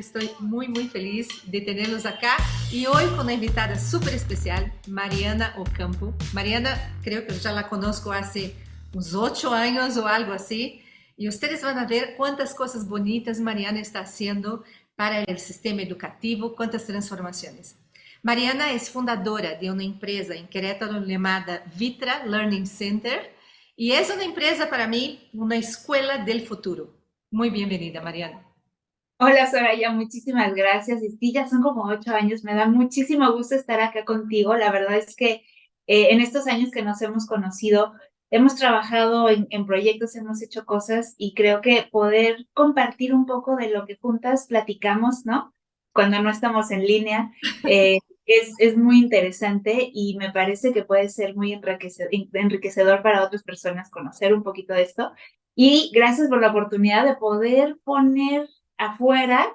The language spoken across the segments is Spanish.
Estoy muy feliz de tenerlos acá y hoy con una invitada súper especial, Mariana Ocampo. Mariana, creo que ya la conozco hace unos 8 años o algo así y ustedes van a ver cuántas cosas bonitas Mariana está haciendo para el sistema educativo, cuántas transformaciones. Mariana es fundadora de una empresa en Querétaro llamada Vitra Learning Center y es una empresa para mí, una escuela del futuro. Muy bienvenida, Mariana. Hola Soraya, muchísimas gracias. Y sí, ya son como 8 años. Me da muchísimo gusto estar acá contigo. La verdad es que en estos años que nos hemos conocido, hemos trabajado en proyectos, hemos hecho cosas y creo que poder compartir un poco de lo que juntas platicamos, ¿no? Cuando no estamos en línea, es muy interesante y me parece que puede ser muy enriquecedor para otras personas conocer un poquito de esto. Y gracias por la oportunidad de poder poner afuera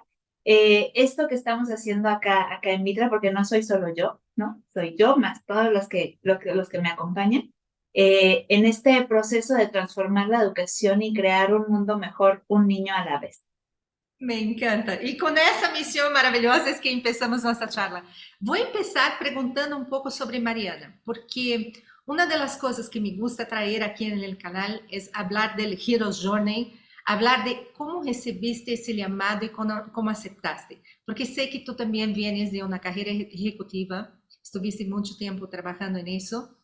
esto que estamos haciendo acá en Mitra, porque no soy solo yo, ¿no? Soy yo más todos los que me acompañan, en este proceso de transformar la educación y crear un mundo mejor, un niño a la vez. Me encanta. Y con esa misión maravillosa es que empezamos nuestra charla. Voy a empezar preguntando un poco sobre Mariana, porque una de las cosas que me gusta traer aquí en el canal es hablar del Hero's Journey, hablar de cómo recibiste ese llamado y cómo aceptaste, porque sé que tú también vienes de una carrera ejecutiva, estuviste mucho tiempo trabajando en eso,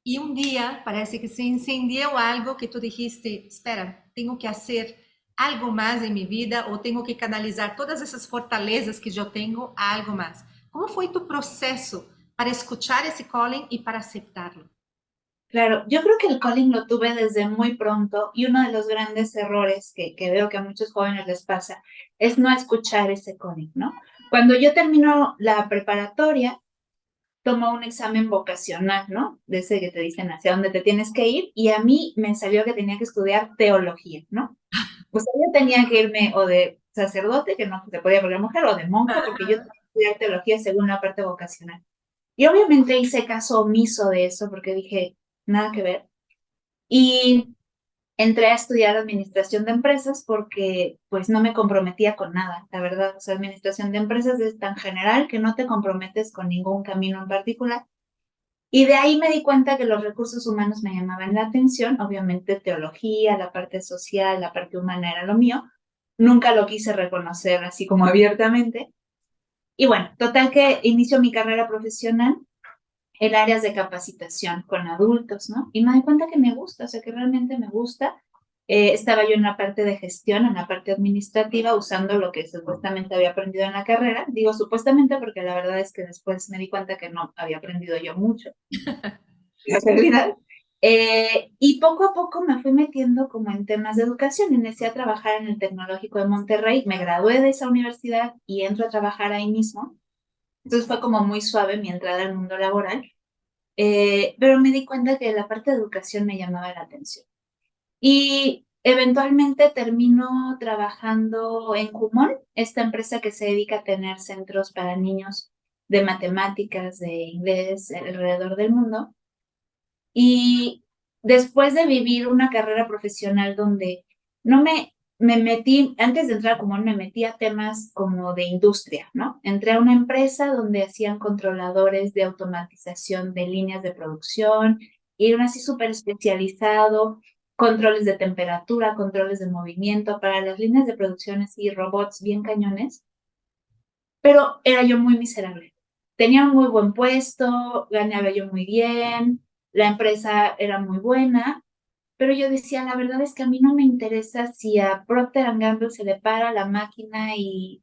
y un día parece que se encendió algo que tú dijiste, espera, tengo que hacer algo más en mi vida o tengo que canalizar todas esas fortalezas que yo tengo a algo más. ¿Cómo fue tu proceso para escuchar ese calling y para aceptarlo? Claro, yo creo que el calling lo tuve desde muy pronto y uno de los grandes errores que veo que a muchos jóvenes les pasa es no escuchar ese calling, ¿no? Cuando yo termino la preparatoria, tomo un examen vocacional, ¿no? De ese que te dicen hacia dónde te tienes que ir, y a mí me salió que tenía que estudiar teología, ¿no? Pues yo tenía que irme o de sacerdote, que no se podía volver mujer, o de monja, porque yo tenía que estudiar teología según la parte vocacional. Y obviamente hice caso omiso de eso, porque dije, nada que ver. Y entré a estudiar administración de empresas porque pues no me comprometía con nada, la verdad. O sea, administración de empresas es tan general que no te comprometes con ningún camino en particular. Y de ahí me di cuenta que los recursos humanos me llamaban la atención, obviamente teología, la parte social, la parte humana era lo mío. Nunca lo quise reconocer así como abiertamente. Y bueno, total que inicio mi carrera profesional en áreas de capacitación con adultos, ¿no? Y me di cuenta que me gusta, o sea, que realmente me gusta. Estaba yo en la parte de gestión, en la parte administrativa, usando lo que supuestamente había aprendido en la carrera. Digo supuestamente porque la verdad es que después me di cuenta que no había aprendido yo mucho la realidad. Y poco a poco me fui metiendo como en temas de educación. Inicié a trabajar en el Tecnológico de Monterrey, me gradué de esa universidad y entro a trabajar ahí mismo. Entonces fue como muy suave mi entrada al mundo laboral, pero me di cuenta que la parte de educación me llamaba la atención. Y eventualmente termino trabajando en Kumon, esta empresa que se dedica a tener centros para niños de matemáticas, de inglés alrededor del mundo. Y después de vivir una carrera profesional donde no me metí, antes de entrar como me metí a temas como de industria, ¿no? Entré a una empresa donde hacían controladores de automatización de líneas de producción, y era así súper especializado, controles de temperatura, controles de movimiento para las líneas de producción, así robots bien cañones, pero era yo muy miserable. Tenía un muy buen puesto, ganaba yo muy bien, la empresa era muy buena, pero yo decía, la verdad es que a mí no me interesa si a Procter Gamble se le para la máquina y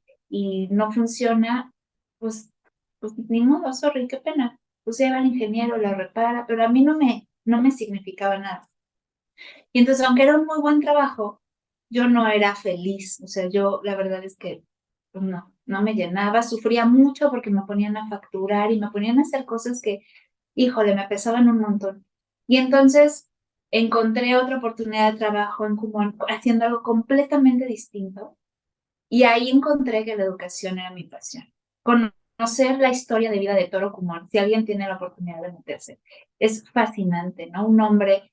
no funciona, pues, pues ni modo, sorry, qué pena. Pues lleva al ingeniero, lo repara, pero a mí no me significaba nada. Y entonces, aunque era un muy buen trabajo, yo no era feliz. O sea, yo la verdad es que pues, no me llenaba, sufría mucho porque me ponían a facturar y me ponían a hacer cosas que, híjole, me pesaban un montón. Y entonces encontré otra oportunidad de trabajo en Kumon haciendo algo completamente distinto. Y ahí encontré que la educación era mi pasión. Conocer la historia de vida de Toro Kumon, si alguien tiene la oportunidad de meterse, es fascinante, ¿no? Un hombre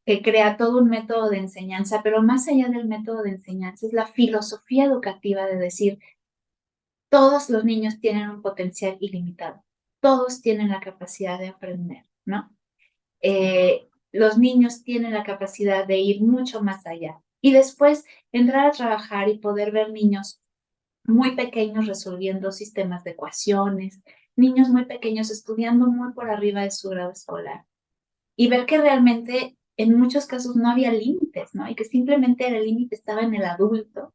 que crea todo un método de enseñanza, pero más allá del método de enseñanza es la filosofía educativa de decir, todos los niños tienen un potencial ilimitado, todos tienen la capacidad de aprender, ¿no? Los niños tienen la capacidad de ir mucho más allá. Y después entrar a trabajar y poder ver niños muy pequeños resolviendo sistemas de ecuaciones, niños muy pequeños estudiando muy por arriba de su grado escolar y ver que realmente en muchos casos no había límites, ¿no? Y que simplemente el límite estaba en el adulto.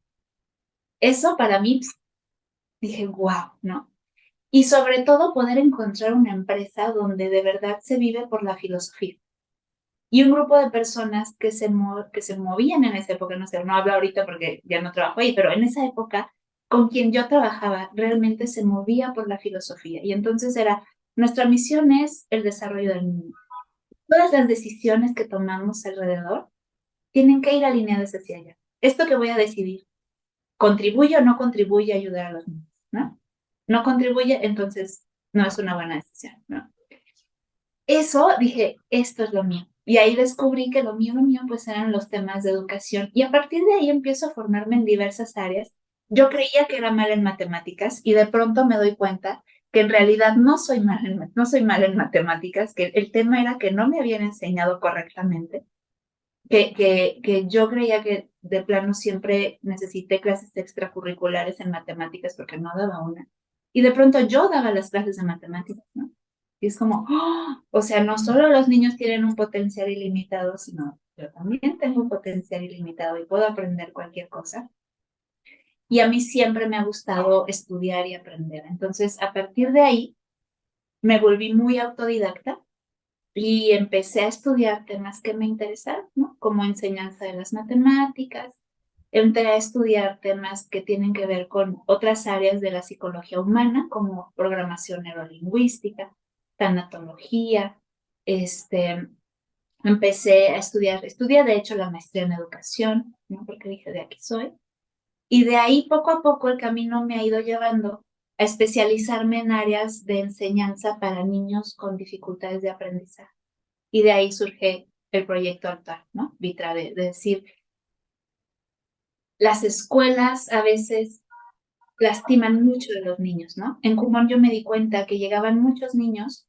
Eso para mí, dije, wow, ¿no? Y sobre todo poder encontrar una empresa donde de verdad se vive por la filosofía. Y un grupo de personas que se movían en esa época, no sé, no hablo ahorita porque ya no trabajo ahí, pero en esa época con quien yo trabajaba realmente se movía por la filosofía. Y entonces era, nuestra misión es el desarrollo del niño. Todas las decisiones que tomamos alrededor tienen que ir alineadas hacia allá. Esto que voy a decidir, ¿contribuye o no contribuye a ayudar a los niños? ¿No? No contribuye, entonces no es una buena decisión, ¿no? Eso dije, esto es lo mío. Y ahí descubrí que lo mío, pues eran los temas de educación. Y a partir de ahí empiezo a formarme en diversas áreas. Yo creía que era mala en matemáticas y de pronto me doy cuenta que en realidad no soy mala en matemáticas, que el tema era que no me habían enseñado correctamente, que yo creía que de plano siempre necesité clases extracurriculares en matemáticas porque no daba una. Y de pronto yo daba las clases de matemáticas, ¿no? Y es como, ¡oh! O sea, no solo los niños tienen un potencial ilimitado, sino yo también tengo un potencial ilimitado y puedo aprender cualquier cosa. Y a mí siempre me ha gustado estudiar y aprender. Entonces, a partir de ahí, me volví muy autodidacta y empecé a estudiar temas que me interesaban, ¿no? Como enseñanza de las matemáticas. Entré a estudiar temas que tienen que ver con otras áreas de la psicología humana, como programación neurolingüística, tanatología. Este, empecé a estudié de hecho la maestría en educación, ¿no? Porque dije, de aquí soy. Y de ahí poco a poco el camino me ha ido llevando a especializarme en áreas de enseñanza para niños con dificultades de aprendizaje. Y de ahí surge el proyecto actual, ¿no? Vitra, de decir, las escuelas a veces lastiman mucho a los niños, ¿no? En Kumon yo me di cuenta que llegaban muchos niños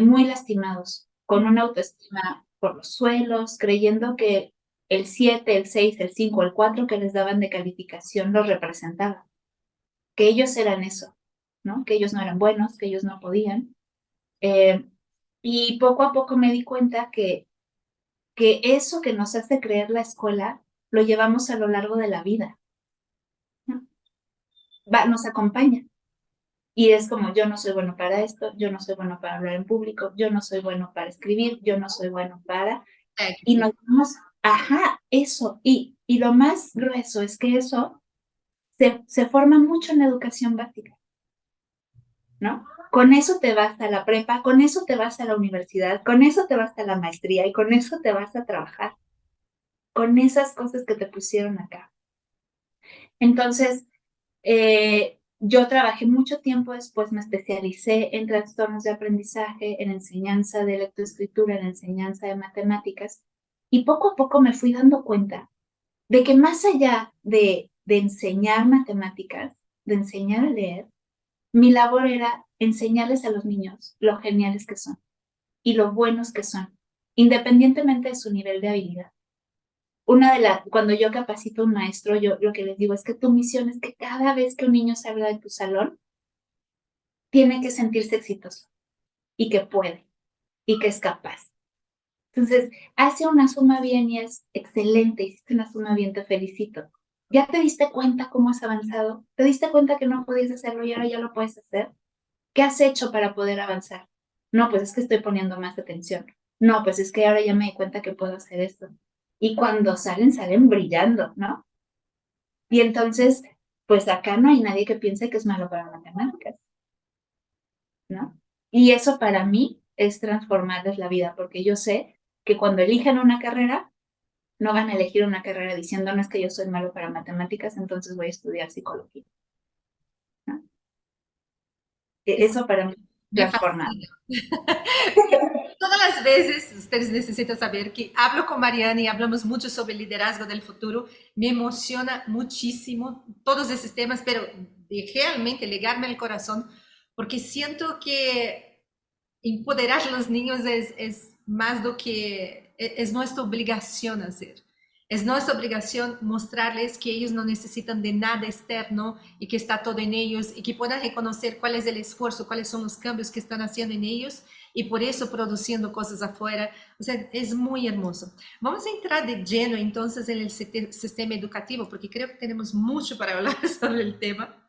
muy lastimados, con una autoestima por los suelos, creyendo que el 7, el 6, el 5, el 4 que les daban de calificación los representaba, que ellos eran eso, ¿no? Que ellos no eran buenos, que ellos no podían. Eh, y poco a poco me di cuenta que eso que nos hace creer la escuela lo llevamos a lo largo de la vida, ¿no? Nos acompaña. Y es como, yo no soy bueno para esto, yo no soy bueno para hablar en público, yo no soy bueno para escribir, yo no soy bueno para... Y nos vamos, ajá, eso. Y lo más grueso es que eso se forma mucho en la educación básica, ¿no? Con eso te vas a la prepa, con eso te vas a la universidad, con eso te vas a la maestría y con eso te vas a trabajar, con esas cosas que te pusieron acá. Entonces, yo trabajé mucho tiempo después, me especialicé en trastornos de aprendizaje, en enseñanza de lectoescritura, en enseñanza de matemáticas, y poco a poco me fui dando cuenta de que más allá de enseñar matemáticas, de enseñar a leer, mi labor era enseñarles a los niños lo geniales que son y lo buenos que son, independientemente de su nivel de habilidad. Cuando yo capacito a un maestro, yo lo que les digo es que tu misión es que cada vez que un niño salga de tu salón, tiene que sentirse exitoso y que puede y que es capaz. Entonces, hace una suma bien y es excelente, hiciste una suma bien, te felicito. ¿Ya te diste cuenta cómo has avanzado? ¿Te diste cuenta que no podías hacerlo y ahora ya lo puedes hacer? ¿Qué has hecho para poder avanzar? No, pues es que estoy poniendo más atención. No, pues es que ahora ya me di cuenta que puedo hacer esto. Y cuando salen, salen brillando, ¿no? Y entonces, pues acá no hay nadie que piense que es malo para matemáticas, ¿no? Y eso para mí es transformarles la vida, porque yo sé que cuando eligen una carrera, no van a elegir una carrera diciendo, no es que yo soy malo para matemáticas, entonces voy a estudiar psicología, ¿no? Es- Eso para mí Me transforma. fascina. todas las veces, ustedes necesitan saber que hablo con Mariana y hablamos mucho sobre el liderazgo del futuro, me emociona muchísimo todos esos temas, pero de realmente llegarme al corazón, porque siento que empoderar a los niños es más do que es nuestra obligación hacer. Es nuestra obligación mostrarles que ellos no necesitan de nada externo y que está todo en ellos y que puedan reconocer cuál es el esfuerzo, cuáles son los cambios que están haciendo en ellos y por eso produciendo cosas afuera. O sea, es muy hermoso. Vamos a entrar de lleno entonces en el sistema educativo porque creo que tenemos mucho para hablar sobre el tema.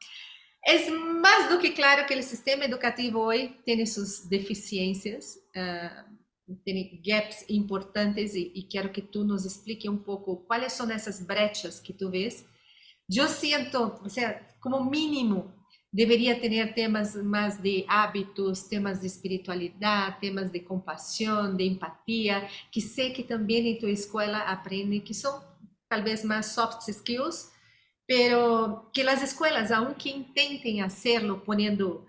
Es más do que claro que el sistema educativo hoy tiene sus deficiencias, tiene gaps importantes y quiero que tú nos explique un poco cuáles son esas brechas que tú ves. Yo siento, o sea, como mínimo, debería tener temas más de hábitos, temas de espiritualidad, temas de compasión, de empatía, que sé que también en tu escuela aprenden, que son tal vez más soft skills, pero que las escuelas, aunque intenten hacerlo poniendo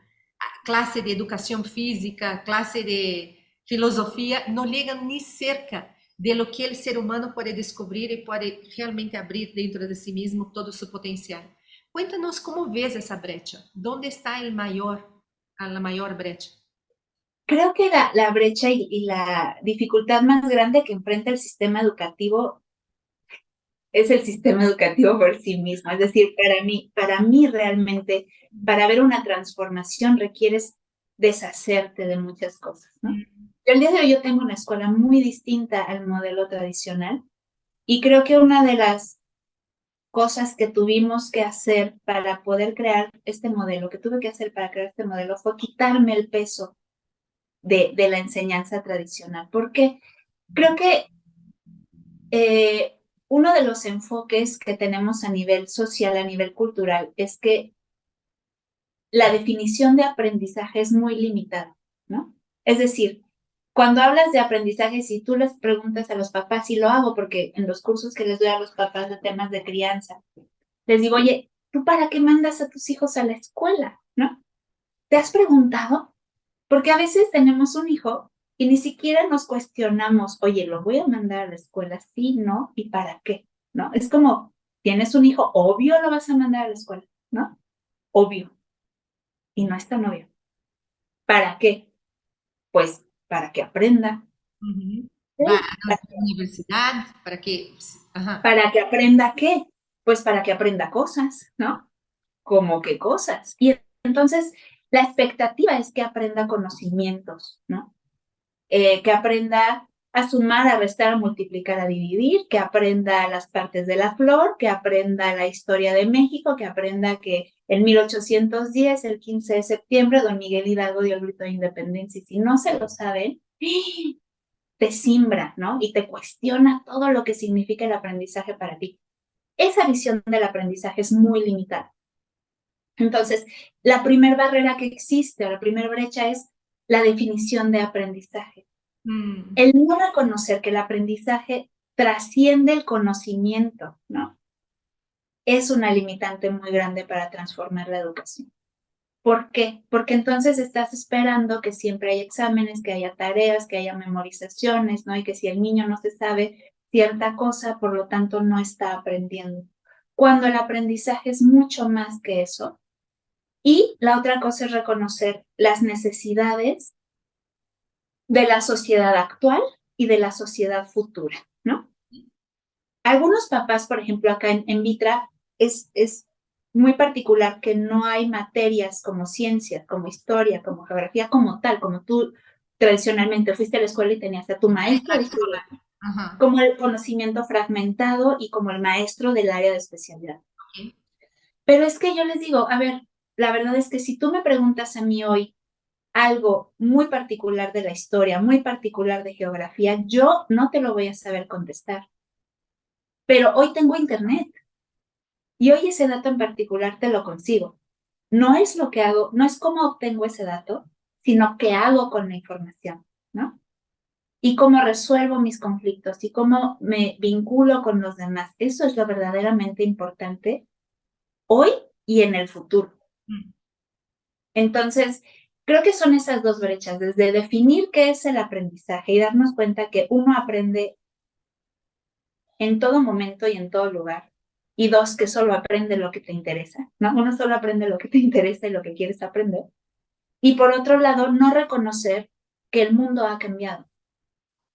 clase de educación física, clase de filosofía, no llegan ni cerca de lo que el ser humano puede descubrir y puede realmente abrir dentro de sí mismo todo su potencial. Cuéntanos cómo ves esa brecha, dónde está la mayor brecha. Creo que la brecha y la dificultad más grande que enfrenta el sistema educativo es el sistema educativo por sí mismo. Es decir, para mí realmente, para ver una transformación requieres deshacerte de muchas cosas, ¿no? Yo el día de hoy yo tengo una escuela muy distinta al modelo tradicional y creo que una de las cosas que tuvimos que hacer para poder crear este modelo, que tuve que hacer para crear este modelo, fue quitarme el peso de la enseñanza tradicional. Porque creo que uno de los enfoques que tenemos a nivel social, a nivel cultural, es que la definición de aprendizaje es muy limitada, ¿no? Es decir, cuando hablas de aprendizaje, si tú les preguntas a los papás, y lo hago porque en los cursos que les doy a los papás de temas de crianza, les digo, oye, ¿tú para qué mandas a tus hijos a la escuela? ¿No? ¿Te has preguntado? Porque a veces tenemos un hijo y ni siquiera nos cuestionamos, oye, ¿lo voy a mandar a la escuela? Sí, ¿no? ¿Y para qué? ¿No? Es como, tienes un hijo, obvio lo vas a mandar a la escuela, ¿no? Obvio. Y no es tan obvio. ¿Para qué? Pues para que aprenda. Uhum. Va ¿Sí? a la universidad, ¿para qué? Ajá. ¿Para que aprenda qué? Pues para que aprenda cosas, ¿no? ¿Cómo qué cosas? Y entonces la expectativa es que aprenda conocimientos, ¿no? Que aprenda a sumar, a restar, a multiplicar, a dividir, que aprenda las partes de la flor, que aprenda la historia de México, que aprenda que en 1810, el 15 de septiembre, don Miguel Hidalgo dio el grito de independencia. Y si no se lo saben, te simbra, ¿no? Y te cuestiona todo lo que significa el aprendizaje para ti. Esa visión del aprendizaje es muy limitada. Entonces, la primera barrera que existe, o la primera brecha es la definición de aprendizaje. El no reconocer que el aprendizaje trasciende el conocimiento, ¿no? Es una limitante muy grande para transformar la educación. ¿Por qué? Porque entonces estás esperando que siempre haya exámenes, que haya tareas, que haya memorizaciones, ¿no? Y que si el niño no se sabe cierta cosa, por lo tanto no está aprendiendo. Cuando el aprendizaje es mucho más que eso. Y la otra cosa es reconocer las necesidades de la sociedad actual y de la sociedad futura, ¿no? Algunos papás, por ejemplo, acá en Vitra, es muy particular que no hay materias como ciencia, como historia, como geografía, como tal, como tú tradicionalmente fuiste a la escuela y tenías a tu maestro de historia, Ajá. como el conocimiento fragmentado y como el maestro del área de especialidad. Okay. Pero es que yo les digo, a ver, la verdad es que si tú me preguntas a mí hoy algo muy particular de la historia, muy particular de geografía, yo no te lo voy a saber contestar. Pero hoy tengo internet y hoy ese dato en particular te lo consigo. No es lo que hago, no es cómo obtengo ese dato, sino qué hago con la información, ¿no? Y cómo resuelvo mis conflictos y cómo me vinculo con los demás. Eso es lo verdaderamente importante hoy y en el futuro. Mm. Entonces, creo que son esas dos brechas, desde definir qué es el aprendizaje y darnos cuenta que uno aprende en todo momento y en todo lugar. Y dos, que solo aprende lo que te interesa, ¿no? Uno solo aprende lo que te interesa y lo que quieres aprender. Y por otro lado, no reconocer que el mundo ha cambiado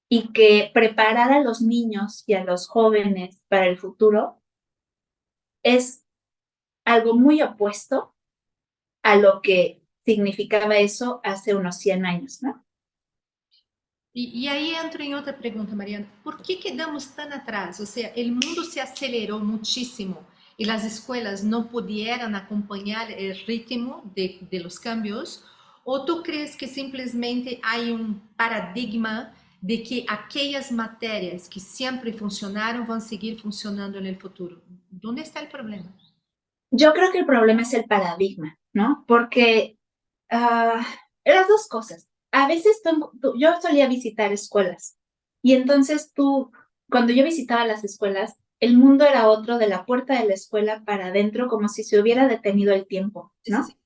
y que preparar a los niños y a los jóvenes para el futuro es algo muy opuesto a lo que significaba eso hace unos 100 años, ¿no? E aí entro em outra pergunta, Mariana. Por que quedamos tão atrás? Ou seja, o mundo se acelerou muitíssimo e as escolas não puderam acompanhar o ritmo de los cambios? Ou tu crees que simplesmente há um paradigma de que aquelas matérias que sempre funcionaram vão seguir funcionando no futuro? Onde está o problema? Yo creo que el problema es el paradigma, ¿no? Porque las dos cosas. A veces yo solía visitar escuelas y entonces cuando yo visitaba las escuelas, el mundo era otro de la puerta de la escuela para adentro, como si se hubiera detenido el tiempo, Sí, sí, ¿no? sí.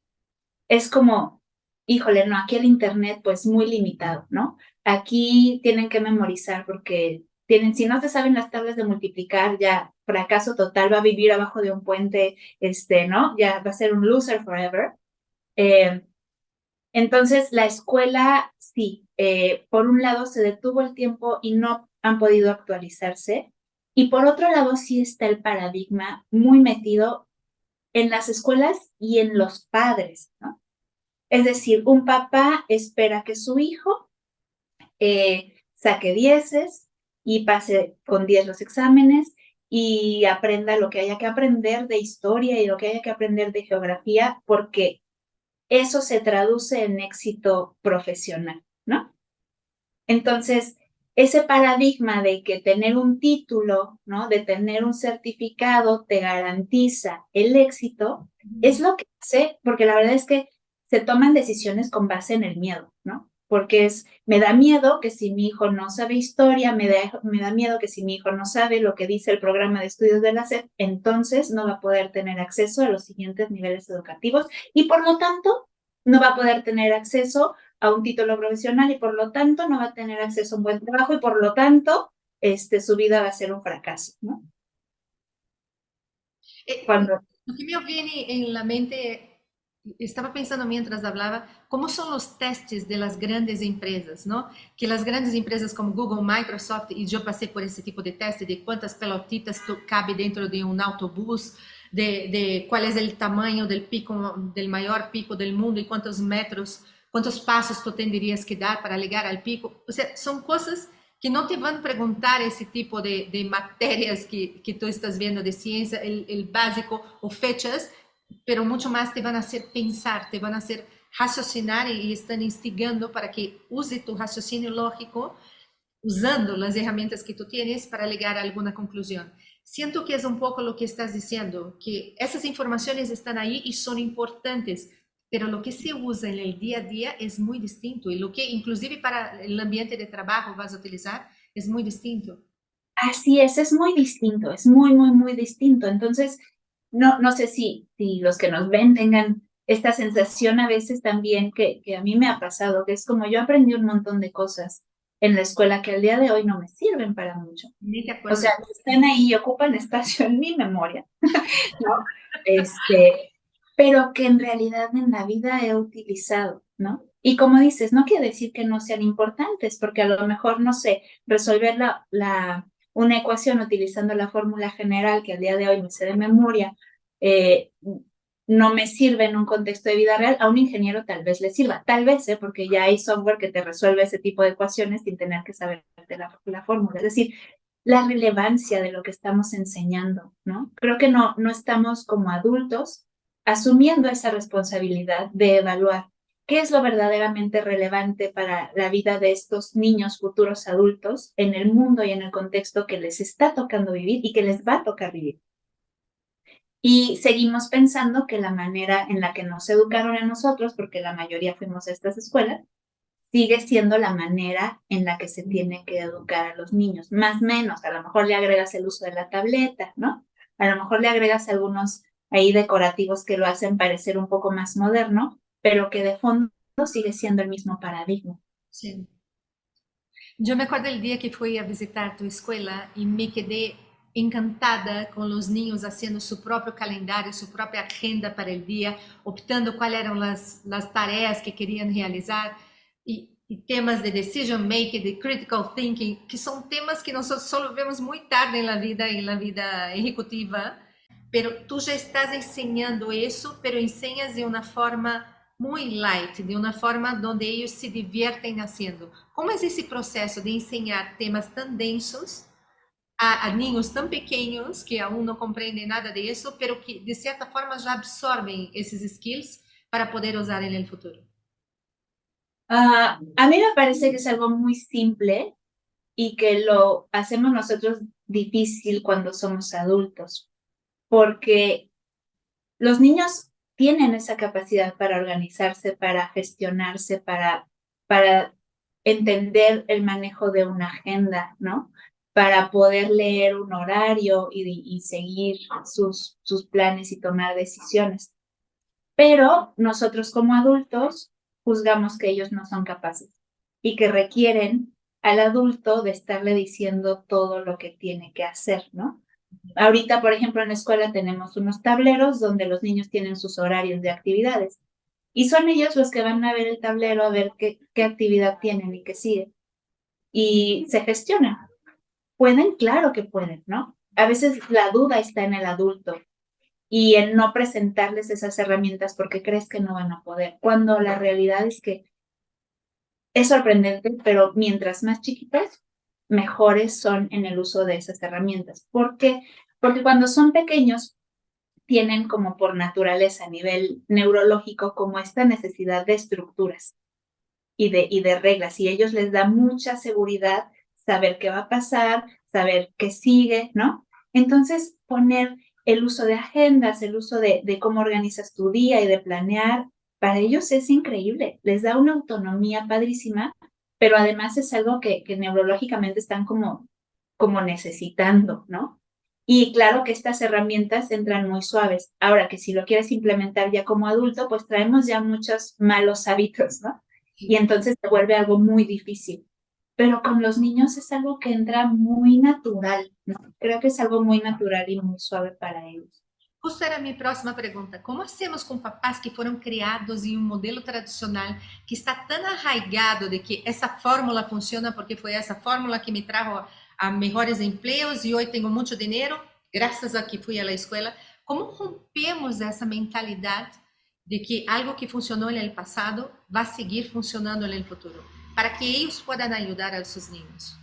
Es como, híjole, no, aquí el internet pues muy limitado, ¿no? Aquí tienen que memorizar porque si no te saben las tablas de multiplicar, ya fracaso total, va a vivir abajo de un puente, ¿no? Ya va a ser un loser forever. Eh, entonces, la escuela, sí, por un lado se detuvo el tiempo y no han podido actualizarse. Y por otro lado, sí está el paradigma muy metido en las escuelas y en los padres, ¿no? Es decir, un papá espera que su hijo saque dieces y pase con 10 los exámenes y aprenda lo que haya que aprender de historia y lo que haya que aprender de geografía, porque eso se traduce en éxito profesional, ¿no? Entonces, ese paradigma de que tener un título, ¿no? De tener un certificado te garantiza el éxito, es lo que hace, porque la verdad es que se toman decisiones con base en el miedo, ¿no? Porque me da miedo que si mi hijo no sabe historia, me da miedo que si mi hijo no sabe lo que dice el programa de estudios de la SEP, entonces no va a poder tener acceso a los siguientes niveles educativos y por lo tanto no va a poder tener acceso a un título profesional y por lo tanto no va a tener acceso a un buen trabajo y por lo tanto su vida va a ser un fracaso, ¿no? Cuando Lo que me viene en la mente, estaba pensando mientras hablaba, cómo son los testes de las grandes empresas, ¿no? Que las grandes empresas como Google, Microsoft, y yo pasé por ese tipo de teste de cuántas pelotitas cabe dentro de un autobús, de cuál es el tamaño del pico, del mayor pico del mundo y cuántos metros, cuántos pasos tú tendrías que dar para llegar al pico. O sea, son cosas que no te van a preguntar ese tipo de materias que tú estás viendo de ciencia, el básico o fechas, pero mucho más te van a hacer pensar, te van a hacer raciocinar y están instigando para que use tu raciocínio lógico usando las herramientas que tú tienes para llegar a alguna conclusión. Siento que es un poco lo que estás diciendo, que esas informaciones están ahí y son importantes, pero lo que se usa en el día a día es muy distinto y lo que inclusive para el ambiente de trabajo vas a utilizar es muy distinto. así es muy distinto, es muy, muy, muy distinto. Entonces, no sé si los que nos ven tengan esta sensación a veces también que a mí me ha pasado, que es como yo aprendí un montón de cosas en la escuela que al día de hoy no me sirven para mucho. Ni te O sea, acuerdas. están ahí y ocupan espacio en mi memoria, ¿no? Pero que en realidad en la vida he utilizado, ¿no? Y como dices, no quiere decir que no sean importantes, porque a lo mejor, no sé, resolver una ecuación utilizando la fórmula general que al día de hoy me sé de memoria, eh, no me sirve en un contexto de vida real, a un ingeniero tal vez le sirva, tal vez, porque ya hay software que te resuelve ese tipo de ecuaciones sin tener que saber la fórmula. Es decir, la relevancia de lo que estamos enseñando, ¿no? Creo que no estamos como adultos asumiendo esa responsabilidad de evaluar qué es lo verdaderamente relevante para la vida de estos niños futuros adultos en el mundo y en el contexto que les está tocando vivir y que les va a tocar vivir. Y seguimos pensando que la manera en la que nos educaron a nosotros, porque la mayoría fuimos a estas escuelas, sigue siendo la manera en la que se tiene que educar a los niños, más o menos, a lo mejor le agregas el uso de la tableta, ¿no? A lo mejor le agregas algunos ahí decorativos que lo hacen parecer un poco más moderno, pero que de fondo sigue siendo el mismo paradigma. Sí. Yo me acuerdo el día que fui a visitar tu escuela y me quedé encantada con los niños haciendo su propio calendario, su propia agenda para el día, optando cuáles eran las tareas que querían realizar y temas de decision making, de critical thinking, que son temas que nosotros solo vemos muy tarde en la vida ejecutiva, pero tú ya estás enseñando eso, pero enseñas de una forma muy light, de una forma donde ellos se divierten haciendo. ¿Cómo es ese proceso de enseñar temas tan densos a niños tan pequeños que aún no comprenden nada de eso, pero que de cierta forma ya absorben esos skills para poder usar en el futuro? A mí me parece que es algo muy simple y que lo hacemos nosotros difícil cuando somos adultos, porque los niños tienen esa capacidad para organizarse, para gestionarse, para entender el manejo de una agenda, ¿no? Para poder leer un horario y seguir sus planes y tomar decisiones. Pero nosotros como adultos juzgamos que ellos no son capaces y que requieren al adulto de estarle diciendo todo lo que tiene que hacer, ¿no? Ahorita, por ejemplo, en la escuela tenemos unos tableros donde los niños tienen sus horarios de actividades y son ellos los que van a ver el tablero a ver qué actividad tienen y qué sigue. Y se gestionan. ¿Pueden? Claro que pueden, ¿no? A veces la duda está en el adulto y en no presentarles esas herramientas porque crees que no van a poder, cuando la realidad es que es sorprendente, pero mientras más chiquitos, mejores son en el uso de esas herramientas. ¿Por qué? Porque cuando son pequeños, tienen como por naturaleza a nivel neurológico como esta necesidad de estructuras y de reglas, y a ellos les da mucha seguridad saber qué va a pasar, saber qué sigue, ¿no? Entonces, poner el uso de agendas, el uso de cómo organizas tu día y de planear, para ellos es increíble, les da una autonomía padrísima, pero además es algo que neurológicamente están como necesitando, ¿no? Y claro que estas herramientas entran muy suaves. Ahora que si lo quieres implementar ya como adulto, pues traemos ya muchos malos hábitos, ¿no? Y entonces se vuelve algo muy difícil. Pero con los niños es algo que entra muy natural, ¿no? Creo que es algo muy natural y muy suave para ellos. Justo era mi próxima pregunta. ¿Cómo hacemos con papás que fueron criados en un modelo tradicional que está tan arraigado de que esa fórmula funciona porque fue esa fórmula que me trajo a mejores empleos y hoy tengo mucho dinero gracias a que fui a la escuela? ¿Cómo rompemos esa mentalidad de que algo que funcionó en el pasado va a seguir funcionando en el futuro para que ellos puedan ayudar a sus niños?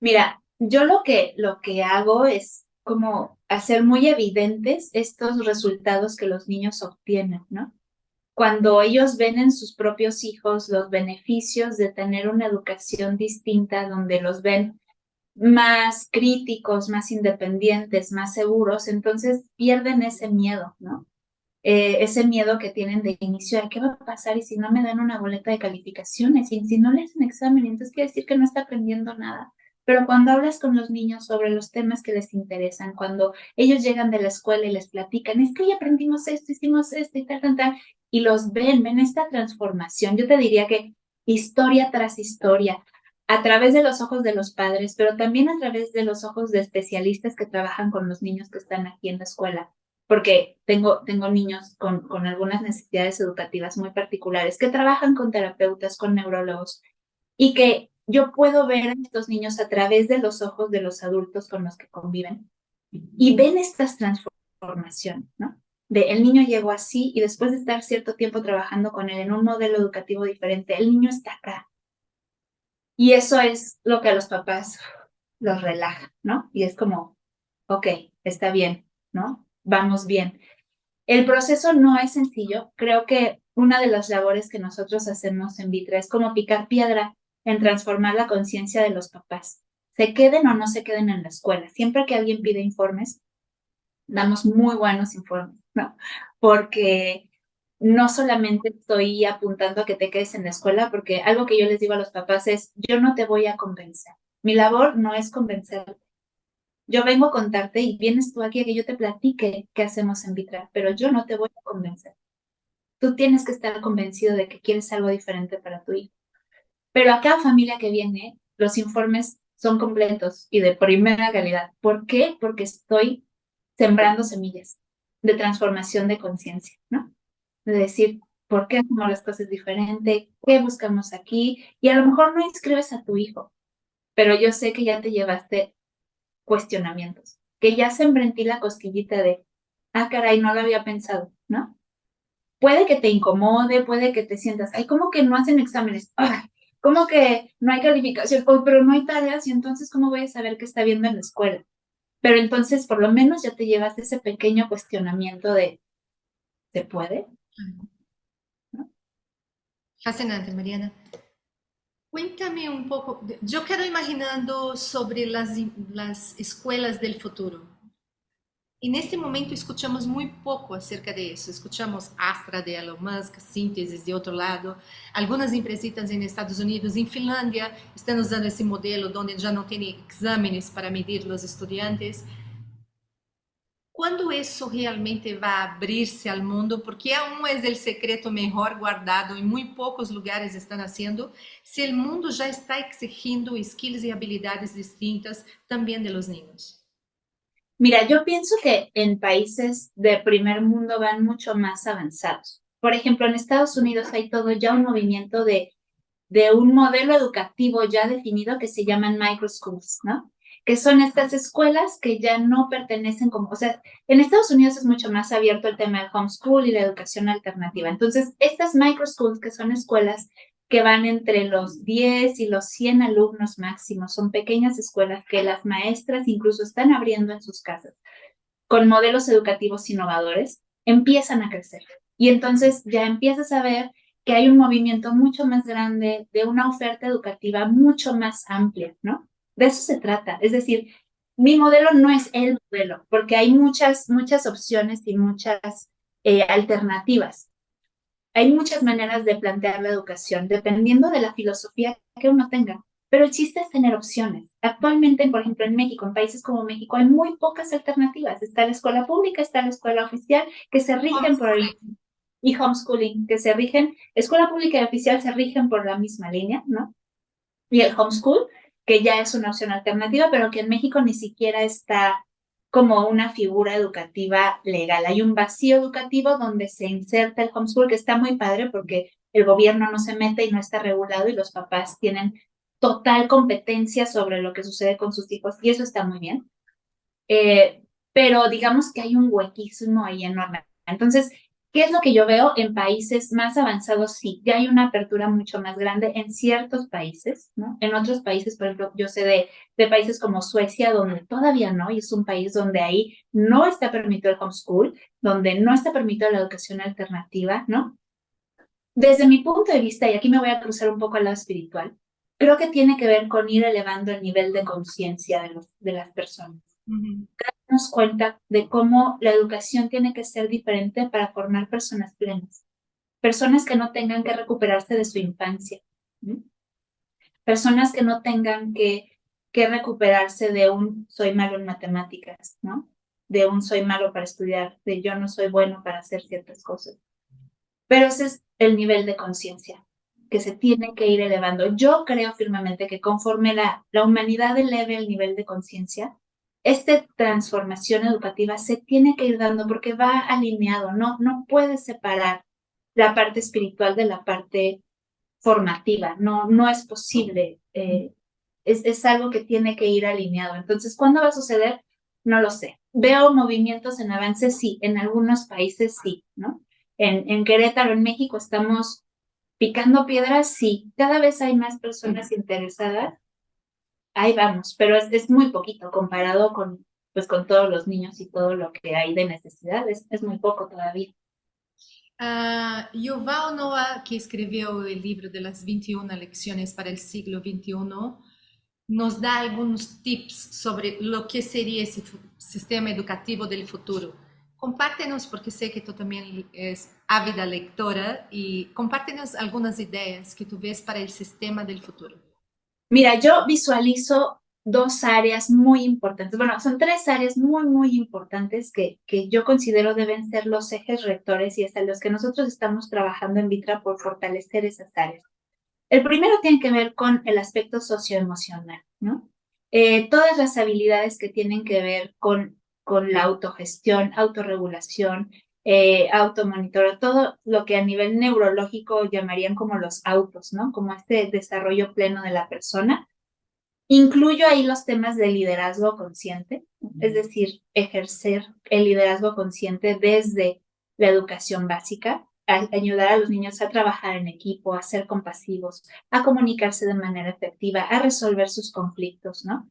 Mira, yo lo que hago es como hacer muy evidentes estos resultados que los niños obtienen, ¿no? Cuando ellos ven en sus propios hijos los beneficios de tener una educación distinta, donde los ven más críticos, más independientes, más seguros, entonces pierden ese miedo, ¿no? Ese miedo que tienen de inicio de qué va a pasar y si no me dan una boleta de calificaciones y si no le hacen examen, entonces quiere decir que no está aprendiendo nada. Pero cuando hablas con los niños sobre los temas que les interesan, cuando ellos llegan de la escuela y les platican, es que hoy aprendimos esto, hicimos esto y tal, tal, tal, y los ven esta transformación. Yo te diría que historia tras historia, a través de los ojos de los padres, pero también a través de los ojos de especialistas que trabajan con los niños que están aquí en la escuela, porque tengo niños con algunas necesidades educativas muy particulares que trabajan con terapeutas, con neurólogos, y que yo puedo ver a estos niños a través de los ojos de los adultos con los que conviven y ven estas transformaciones, ¿no? De el niño llegó así y después de estar cierto tiempo trabajando con él en un modelo educativo diferente, el niño está acá. Y eso es lo que a los papás los relaja, ¿no? Y es como, ok, está bien, ¿no? Vamos bien. El proceso no es sencillo. Creo que una de las labores que nosotros hacemos en Vitra es como picar piedra en transformar la conciencia de los papás. Se queden o no se queden en la escuela. Siempre que alguien pide informes, damos muy buenos informes, ¿no? Porque no solamente estoy apuntando a que te quedes en la escuela, porque algo que yo les digo a los papás es, yo no te voy a convencer. Mi labor no es convencer. Yo vengo a contarte y vienes tú aquí a que yo te platique qué hacemos en Vitra, pero yo no te voy a convencer. Tú tienes que estar convencido de que quieres algo diferente para tu hijo. Pero a cada familia que viene, los informes son completos y de primera calidad. ¿Por qué? Porque estoy sembrando semillas de transformación de conciencia, ¿no? De decir, ¿por qué hacemos las cosas diferente? ¿Qué buscamos aquí? Y a lo mejor no inscribes a tu hijo, pero yo sé que ya te llevaste cuestionamientos, que ya sembré en ti la cosquillita de, ah, caray, no lo había pensado, ¿no? Puede que te incomode, puede que te sientas, ay, ¿cómo que no hacen exámenes? Ay, ¿cómo que no hay calificación? Oh, pero no hay tareas y entonces, ¿cómo voy a saber qué está viendo en la escuela? Pero entonces, por lo menos ya te llevas ese pequeño cuestionamiento de, ¿se puede? ¿No? Fascinante, Mariana. Cuéntame un poco, yo quedo imaginando sobre las escuelas del futuro. En este momento escuchamos muy poco acerca de eso. Escuchamos Astra de Elon Musk, Síntesis de otro lado. Algunas empresitas en Estados Unidos, en Finlandia, están usando ese modelo donde ya no tienen exámenes para medir los estudiantes. ¿Cuándo eso realmente va a abrirse al mundo? Porque aún es el secreto mejor guardado y muy pocos lugares están haciendo. Si el mundo ya está exigiendo skills y habilidades distintas también de los niños. Mira, yo pienso que en países de primer mundo van mucho más avanzados. Por ejemplo, en Estados Unidos hay todo ya un movimiento de un modelo educativo ya definido que se llaman microschools, ¿no? Que son estas escuelas que ya no pertenecen como, o sea, en Estados Unidos es mucho más abierto el tema del homeschool y la educación alternativa. Entonces, estas microschools, que son escuelas que van entre los 10 y los 100 alumnos máximos, son pequeñas escuelas que las maestras incluso están abriendo en sus casas, con modelos educativos innovadores, empiezan a crecer. Y entonces ya empiezas a ver que hay un movimiento mucho más grande de una oferta educativa mucho más amplia, ¿no? De eso se trata. Es decir, mi modelo no es el modelo, porque hay muchas opciones y muchas alternativas. Hay muchas maneras de plantear la educación, dependiendo de la filosofía que uno tenga. Pero el chiste es tener opciones. Actualmente, por ejemplo, en México, en países como México, hay muy pocas alternativas. Está la escuela pública, está la escuela oficial, que se rigen por el, y homeschooling, que se rigen, escuela pública y oficial se rigen por la misma línea, ¿no? Y el homeschool, que ya es una opción alternativa, pero que en México ni siquiera está como una figura educativa legal. Hay un vacío educativo donde se inserta el homeschool, que está muy padre porque el gobierno no se mete y no está regulado y los papás tienen total competencia sobre lo que sucede con sus hijos y eso está muy bien. Pero digamos que hay un huequísimo ahí enorme. Entonces, ¿qué es lo que yo veo en países más avanzados? Sí, ya hay una apertura mucho más grande en ciertos países, ¿no? En otros países, por ejemplo, yo sé de países como Suecia, donde todavía no, y es un país donde ahí no está permitido el homeschool, donde no está permitido la educación alternativa, ¿no? Desde mi punto de vista, y aquí me voy a cruzar un poco al lado espiritual, creo que tiene que ver con ir elevando el nivel de conciencia de las personas, Uhum. darnos cuenta de cómo la educación tiene que ser diferente para formar personas plenas, personas que no tengan que recuperarse de su infancia, ¿no? Personas que no tengan que recuperarse de un soy malo en matemáticas, ¿no? De un soy malo para estudiar, de yo no soy bueno para hacer ciertas cosas. Pero ese es el nivel de conciencia que se tiene que ir elevando. Yo creo firmemente que conforme la humanidad eleve el nivel de conciencia, esta transformación educativa se tiene que ir dando porque va alineado, no puedes separar la parte espiritual de la parte formativa, no es posible, es algo que tiene que ir alineado. Entonces, ¿cuándo va a suceder? No lo sé. Veo movimientos en avance, sí, en algunos países sí, ¿no? En Querétaro, en México, estamos picando piedras, sí, cada vez hay más personas interesadas, ahí vamos, pero es muy poquito comparado con, pues, con todos los niños y todo lo que hay de necesidad, es muy poco todavía. Yuval Noah, que escreveu o livro de las 21 lecciones para el siglo XXI, nos dá alguns tips sobre lo que seria esse sistema educativo do futuro. Compártenos, porque sei que tu também és ávida leitora, e compártenos algumas ideias que tu vês para o sistema do futuro. Mira, yo visualizo dos áreas muy importantes. Bueno, son tres áreas muy, muy importantes que yo considero deben ser los ejes rectores y es a los que nosotros estamos trabajando en Vitra por fortalecer esas áreas. El primero tiene que ver con el aspecto socioemocional, ¿no? Todas las habilidades que tienen que ver con la autogestión, autorregulación, automonitoreo, todo lo que a nivel neurológico llamarían como los autos, ¿no? Como este desarrollo pleno de la persona. Incluyo ahí los temas de liderazgo consciente, es decir, ejercer el liderazgo consciente desde la educación básica, a ayudar a los niños a trabajar en equipo, a ser compasivos, a comunicarse de manera efectiva, a resolver sus conflictos, ¿no?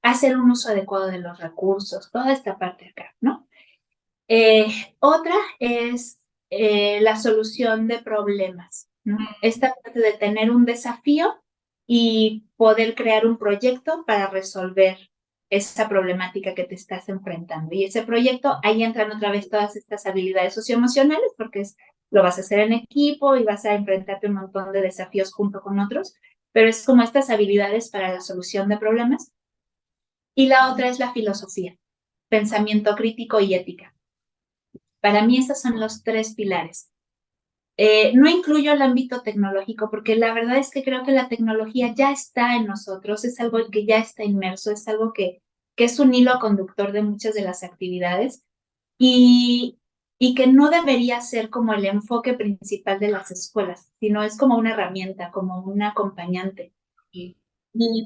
Hacer un uso adecuado de los recursos, toda esta parte acá, ¿no? Otra es la solución de problemas, ¿no? Esta parte de tener un desafío y poder crear un proyecto para resolver esa problemática que te estás enfrentando. Y ese proyecto, ahí entran otra vez todas estas habilidades socioemocionales, porque lo vas a hacer en equipo y vas a enfrentarte a un montón de desafíos junto con otros, pero es como estas habilidades para la solución de problemas. Y la otra es la filosofía, pensamiento crítico y ética. Para mí esos son los tres pilares. No incluyo el ámbito tecnológico porque la verdad es que creo que la tecnología ya está en nosotros, es algo que ya está inmerso, es algo que es un hilo conductor de muchas de las actividades y, y que no debería ser como el enfoque principal de las escuelas, sino es como una herramienta, como un acompañante. Y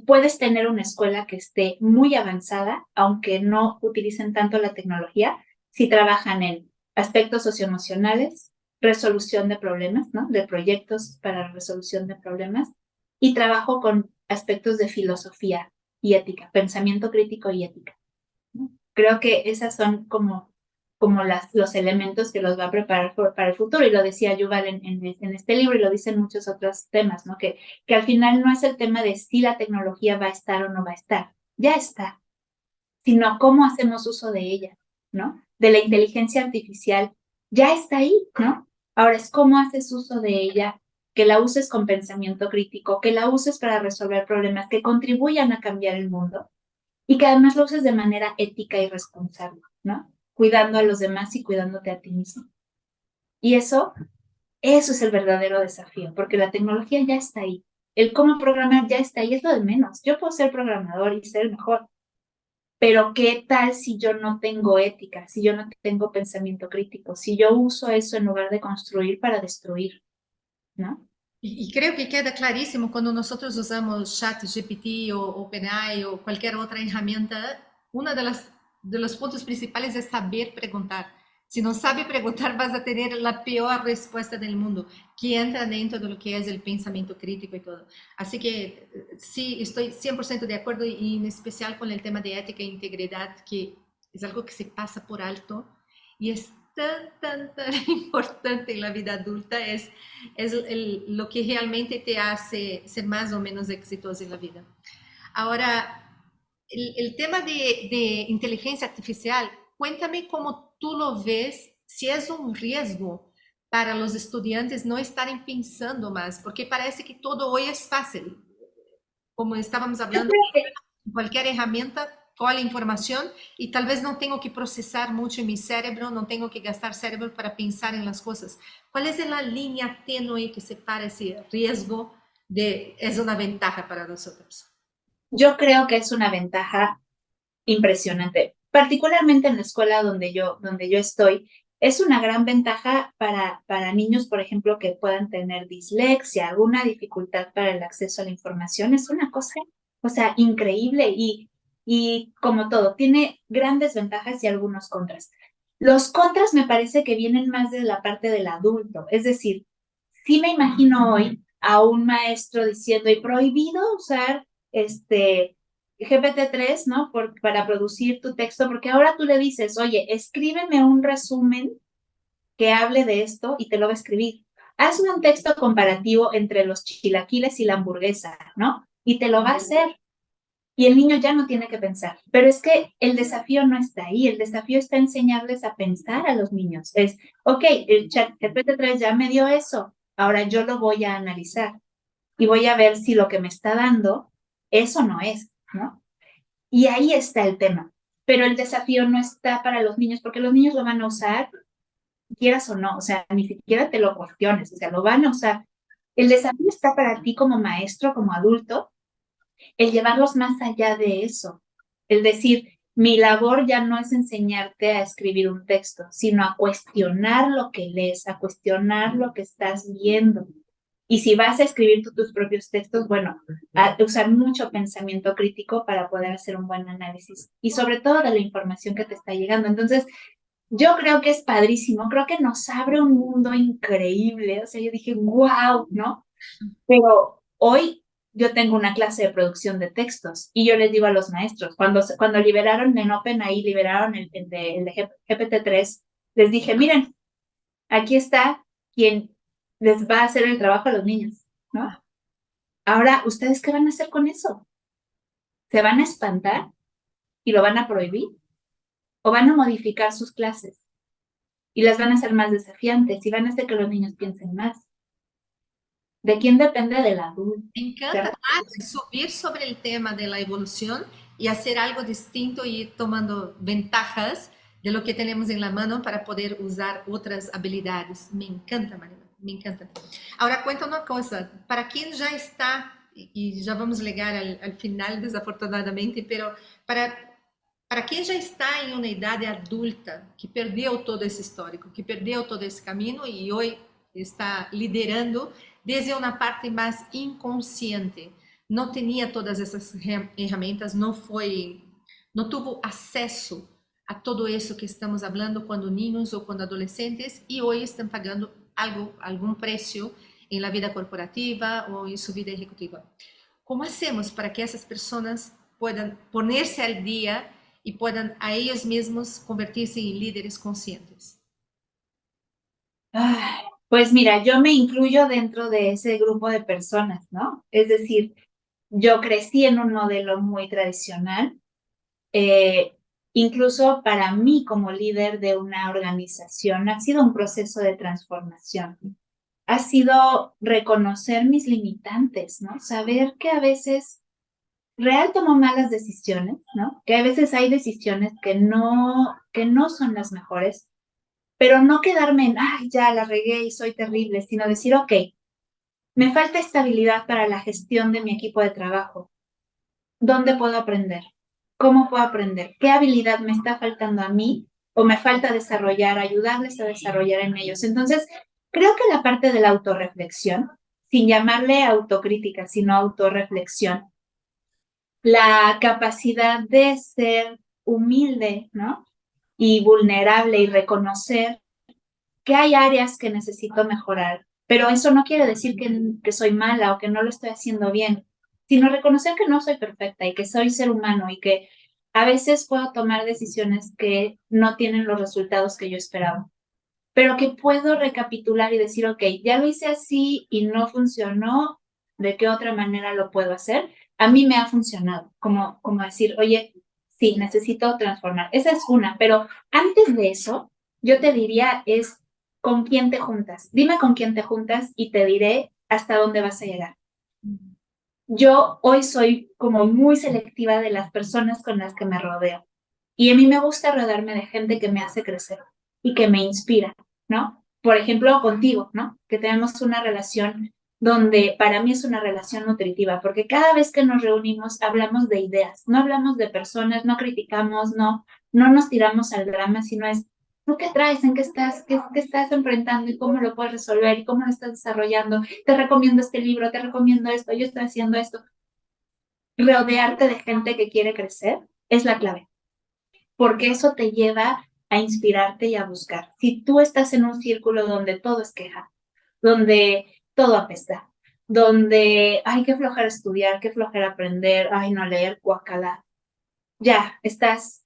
puedes tener una escuela que esté muy avanzada, aunque no utilicen tanto la tecnología, si trabajan en aspectos socioemocionales, resolución de problemas, ¿no? De proyectos para resolución de problemas y trabajo con aspectos de filosofía y ética, pensamiento crítico y ética, ¿no? Creo que esas son como los elementos que los va a preparar para el futuro. Y lo decía Yuval en este libro y lo dicen muchos otros temas, ¿no? Que al final no es el tema de si la tecnología va a estar o no va a estar, ya está, sino cómo hacemos uso de ella, ¿no? De la inteligencia artificial, ya está ahí, ¿no? Ahora es cómo haces uso de ella, que la uses con pensamiento crítico, que la uses para resolver problemas que contribuyan a cambiar el mundo y que además lo uses de manera ética y responsable, ¿no? Cuidando a los demás y cuidándote a ti mismo. Y eso es el verdadero desafío, porque la tecnología ya está ahí. El cómo programar ya está ahí, es lo de menos. Yo puedo ser programador y ser el mejor, pero ¿qué tal si yo no tengo ética, si yo no tengo pensamiento crítico, si yo uso eso en lugar de construir para destruir, ¿no? Y creo que queda clarísimo cuando nosotros usamos ChatGPT o OpenAI o cualquier otra herramienta, una de los puntos principales es saber preguntar. Si no sabe preguntar, vas a tener la peor respuesta del mundo, que entra dentro de lo que es el pensamiento crítico y todo. Así que sí, estoy 100% de acuerdo y en especial con el tema de ética e integridad, que es algo que se pasa por alto y es tan importante en la vida adulta, lo que realmente te hace ser más o menos exitoso en la vida. Ahora, el tema de inteligencia artificial, cuéntame cómo tú lo ves, si es un riesgo para los estudiantes no estarem pensando más, porque parece que todo hoy es fácil. Como estábamos Yo hablando, creo que cualquier herramienta, toda la información y tal vez no tengo que procesar mucho en mi cerebro, no tengo que gastar cerebro para pensar en las cosas. ¿Cuál es la línea tenue que separa ese riesgo de es una ventaja para nosotros? yo creo que es una ventaja impresionante, particularmente en la escuela donde yo estoy. Es una gran ventaja para niños, por ejemplo, que puedan tener dislexia, alguna dificultad para el acceso a la información. Es una cosa, o sea, increíble y como todo, tiene grandes ventajas y algunos contras. Los contras me parece que vienen más de la parte del adulto, es decir, sí me imagino hoy a un maestro diciendo, y prohibido usar GPT-3, ¿no? Para producir tu texto, porque ahora tú le dices, oye, escríbeme un resumen que hable de esto y te lo va a escribir. Hazme un texto comparativo entre los chilaquiles y la hamburguesa, ¿no? Y te lo va a hacer. Y el niño ya no tiene que pensar. Pero es que el desafío no está ahí, el desafío está enseñarles a pensar a los niños. Es, ok, el chat GPT-3 ya me dio eso, ahora yo lo voy a analizar y voy a ver si lo que me está dando es o no es. ¿no? Y ahí está el tema. Pero el desafío no está para los niños, porque los niños lo van a usar, quieras o no, o sea, ni siquiera te lo cuestiones, o sea, lo van a usar. El desafío está para ti como maestro, como adulto, el llevarlos más allá de eso. El decir, mi labor ya no es enseñarte a escribir un texto, sino a cuestionar lo que lees, a cuestionar lo que estás viendo. Y si vas a escribir tú tus propios textos, bueno, a usar mucho pensamiento crítico para poder hacer un buen análisis y sobre todo de la información que te está llegando. Entonces, yo creo que es padrísimo, creo que nos abre un mundo increíble. O sea, yo dije, wow, ¿no? Pero hoy yo tengo una clase de producción de textos y yo les digo a los maestros, cuando liberaron en OpenAI, liberaron el de GPT-3, les dije, miren, aquí está quien les va a hacer el trabajo a los niños, ¿no? Ahora, ¿ustedes qué van a hacer con eso? ¿Se van a espantar y lo van a prohibir? ¿O van a modificar sus clases y las van a hacer más desafiantes y van a hacer que los niños piensen más? ¿De quién depende del adulto? Me encanta subir sobre el tema de la evolución y hacer algo distinto y ir tomando ventajas de lo que tenemos en la mano para poder usar otras habilidades. Me encanta, Marina, me encanta. Ahora cuenta una cosa, para quien ya está, y ya vamos a llegar al final desafortunadamente, pero para quien já está em uma idade adulta, que perdeu todo esse histórico, que perdeu todo esse caminho e hoje está liderando desde uma parte mais inconsciente, não tinha todas essas ferramentas, não tuvo acesso a todo isso que estamos falando quando niños ou quando adolescentes e hoje estão pagando algum preço em la vida corporativa ou em sua vida ejecutiva. Como hacemos para que essas pessoas puedan ponerse al día y puedan a ellos mismos convertirse en líderes conscientes? Ay, pues mira, yo me incluyo dentro de ese grupo de personas, ¿no? Es decir, yo crecí en un modelo muy tradicional, eh, incluso para mí como líder de una organización ha sido un proceso de transformación. Ha sido reconocer mis limitantes, ¿no? Saber que a veces real tomo malas decisiones, ¿no? Que a veces hay decisiones que no son las mejores, pero no quedarme en, ay, ya la regué y soy terrible, sino decir, ok, me falta estabilidad para la gestión de mi equipo de trabajo. ¿Dónde puedo aprender? ¿Cómo puedo aprender? ¿Qué habilidad me está faltando a mí o me falta desarrollar, ayudarles a desarrollar en ellos? Entonces, creo que la parte de la autorreflexión, sin llamarle autocrítica, sino autorreflexión, la capacidad de ser humilde, ¿no? Y vulnerable y reconocer que hay áreas que necesito mejorar, pero eso no quiere decir que soy mala o que no lo estoy haciendo bien, sino reconocer que no soy perfecta y que soy ser humano y que a veces puedo tomar decisiones que no tienen los resultados que yo esperaba, pero que puedo recapitular y decir, ok, ya lo hice así y no funcionó, ¿de qué otra manera lo puedo hacer? A mí me ha funcionado, como decir, oye, sí, necesito transformar. Esa es una, pero antes de eso, yo te diría es con quién te juntas. Dime con quién te juntas y te diré hasta dónde vas a llegar. Yo hoy soy como muy selectiva de las personas con las que me rodeo. Y a mí me gusta rodearme de gente que me hace crecer y que me inspira, ¿no? Por ejemplo, contigo, ¿no? Que tenemos una relación donde para mí es una relación nutritiva, porque cada vez que nos reunimos hablamos de ideas, no hablamos de personas, no criticamos, no nos tiramos al drama, sino es, ¿tú qué traes? ¿En qué estás? ¿Qué estás enfrentando? ¿Y cómo lo puedes resolver? ¿Y cómo lo estás desarrollando? Te recomiendo este libro, te recomiendo esto, yo estoy haciendo esto. Rodearte de gente que quiere crecer es la clave, porque eso te lleva a inspirarte y a buscar. Si tú estás en un círculo donde todo es queja, donde todo apesta, donde hay que flojera estudiar, que flojera aprender, ay, no leer, guacala, ya estás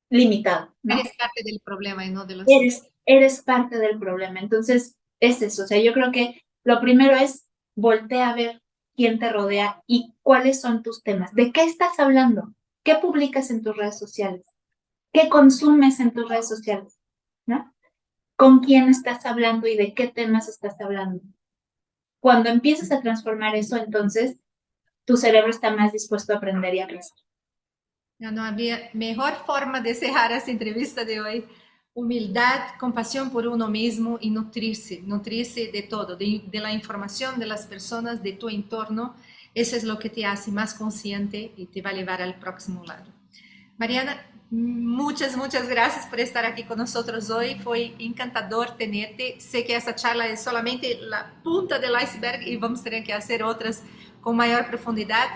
limitado, ¿no? Eres parte del problema y no de la solución. Eres parte del problema. Entonces, es eso. O sea, yo creo que lo primero es voltea a ver quién te rodea y cuáles son tus temas. ¿De qué estás hablando? ¿Qué publicas en tus redes sociales? ¿Qué consumes en tus redes sociales? ¿No? ¿Con quién estás hablando y de qué temas estás hablando? Cuando empieces a transformar eso, entonces tu cerebro está más dispuesto a aprender y a crecer. Ya no había mejor forma de cerrar esta entrevista de hoy. Humildad, compasión por uno mismo y nutrirse de todo, de la información, de las personas, de tu entorno. Eso es lo que te hace más consciente y te va a llevar al próximo lado. Mariana, muchas gracias por estar aquí con nosotros hoy. Fue encantador tenerte. Sé que esta charla es solamente la punta del iceberg y vamos a tener que hacer otras con mayor profundidad,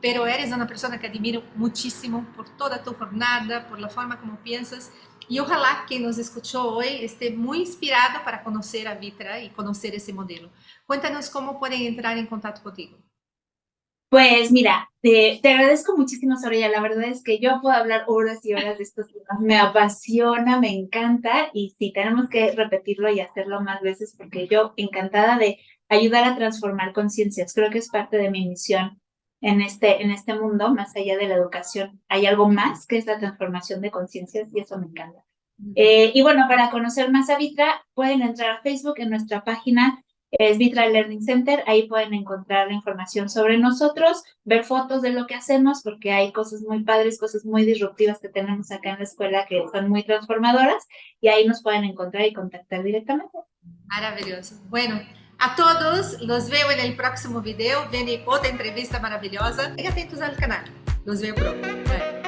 pero eres una persona que admiro muchísimo por toda tu jornada, por la forma como piensas y ojalá quien nos escuchó hoy esté muy inspirado para conocer a Vitra y conocer ese modelo. Cuéntanos cómo pueden entrar en contacto contigo. Pues mira, te agradezco muchísimo, Soraya. La verdad es que yo puedo hablar horas y horas de estos temas. Me apasiona, me encanta y sí, tenemos que repetirlo y hacerlo más veces porque yo encantada de ayudar a transformar conciencias. Creo que es parte de mi misión en este mundo, más allá de la educación. Hay algo más que es la transformación de conciencias y eso me encanta. Y bueno, para conocer más a Vitra, pueden entrar a Facebook en nuestra página es Vitra Learning Center, ahí pueden encontrar la información sobre nosotros, ver fotos de lo que hacemos, porque hay cosas muy padres, cosas muy disruptivas que tenemos acá en la escuela que son muy transformadoras, y ahí nos pueden encontrar y contactar directamente. Maravilloso. Bueno, a todos los veo en el próximo video. Viene otra entrevista maravillosa. Estén atentos al canal. Los veo pronto. Bye.